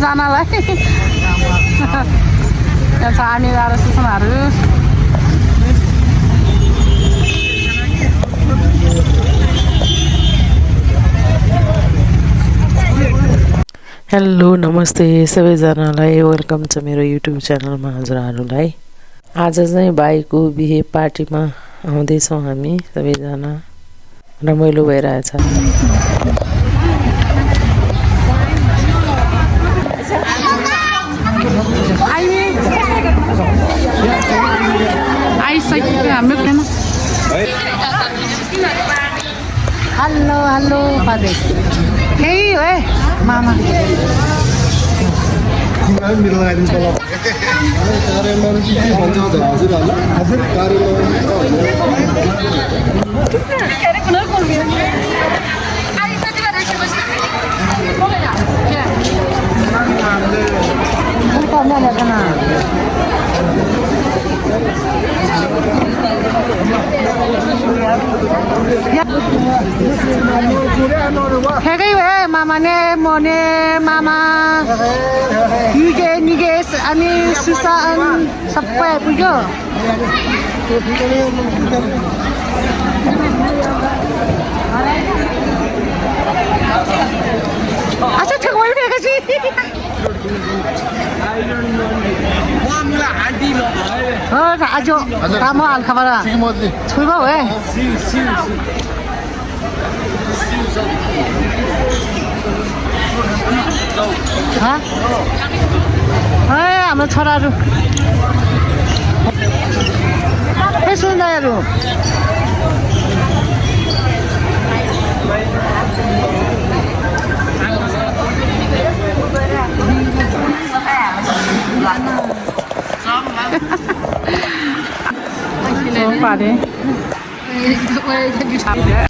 सबैजनालाई यहाँ छ आमिरा र सुषमाहरू हेलो नमस्ते सबैजनालाई वेलकम छ मेरो युट्युब च्यानलमा हजुरहरूलाई। आज चाहिँ भाइको बिहे पार्टीमा आउँदैछौँ हामी सबैजना, रमाइलो भइरहेछ। हेलो हेलो पादे यही हो है मामा ठेकै भए मामाने मने मामा युगे निगेश अनि सुसान सबै आइपुग्यो। अच्छा ठेक भयो ठेकेपछि आज काम हालखबर छुइमा हो हाम्रो छोराहरू सुन्दाहरू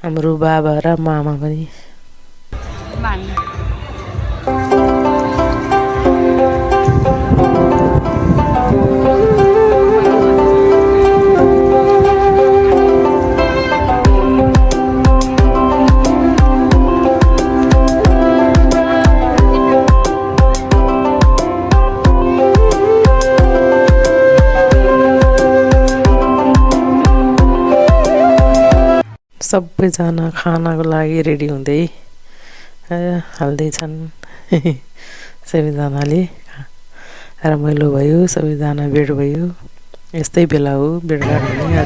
हाम्रो बाबा र मामा पनि सबैजना खानाको लागि रेडी हुँदै हाल्दैछन्। सबैजनाले रमाइलो भयो, सबैजना भेट भयो। यस्तै बेला हो भेटघाट हुने।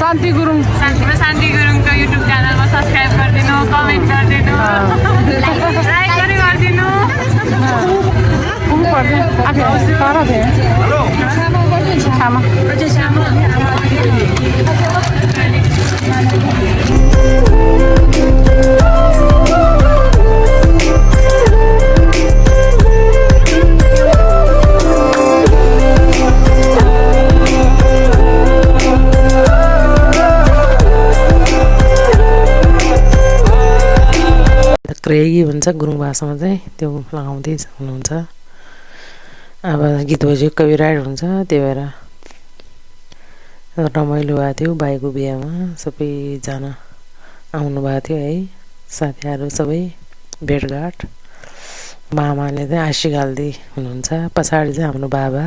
शान्ति गुरुङ को युट्युब च्यानलमा सब्स्क्राइब गरिदिनु, कमेन्ट गरिदिनु, लाइक पनि गरिदिनु। क्रेगी भन्छ गुरुङ भाषामा चाहिँ, त्यो लगाउँदै हुनुहुन्छ। अब गीत बज्यो कपिराइट हुन्छ, त्यही भएर रमाइलो भएको थियो भाइको बिहामा। सबैजना आउनुभएको थियो है, साथीहरू सबै भेटघाट। मामाले चाहिँ आशी हाल्दै हुनुहुन्छ, पछाडि चाहिँ हाम्रो बाबा।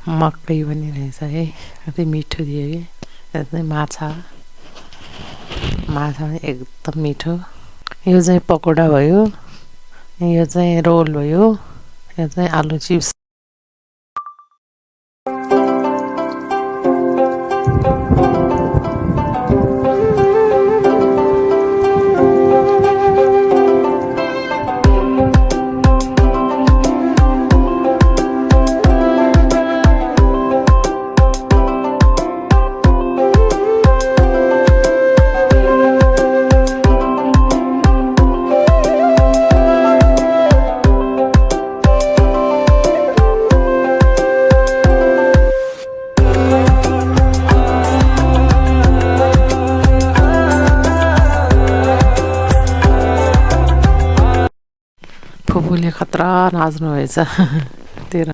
मकै पनि रहेछ है, कति मिठो दियो कि। यो चाहिँ माछा पनि एकदम मिठो। यो चाहिँ पकौडा भयो, यो चाहिँ रोल भयो, यो चाहिँ आलु चिप्स। फुपूले खतरा नाच्नु भएछ तेह्र।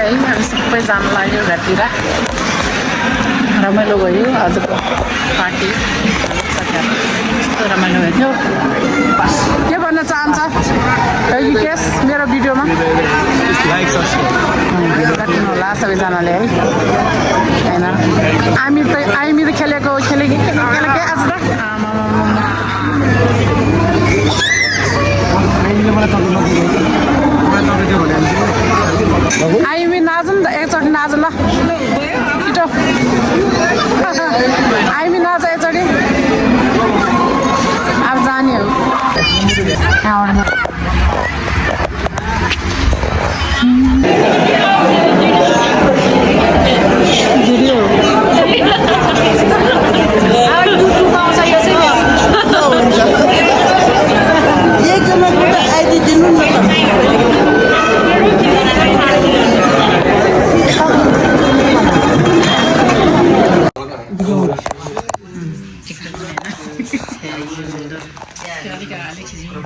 हामी सबै जान लाग्यो घरतिर, रमाइलो भयो आजको पार्टी। यस्तो रमाइलो भयो थियो। के भन्न चाहन्छ युकेश मेरो भिडियोमा? काट्नु होला सबैजनाले है, होइन? हामी त खेलेको आज त आइमी नाच नि त, एकचोटि नाच ल छिटो। आइमी नाच एकचोटि, अब जाने हो।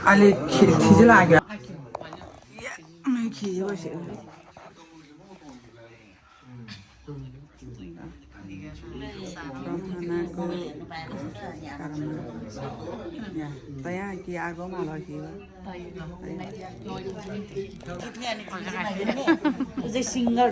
अलि खिचो लाग्यो। खिचेपछि तयाँ कि आगोमा लग्यो सिङ्गर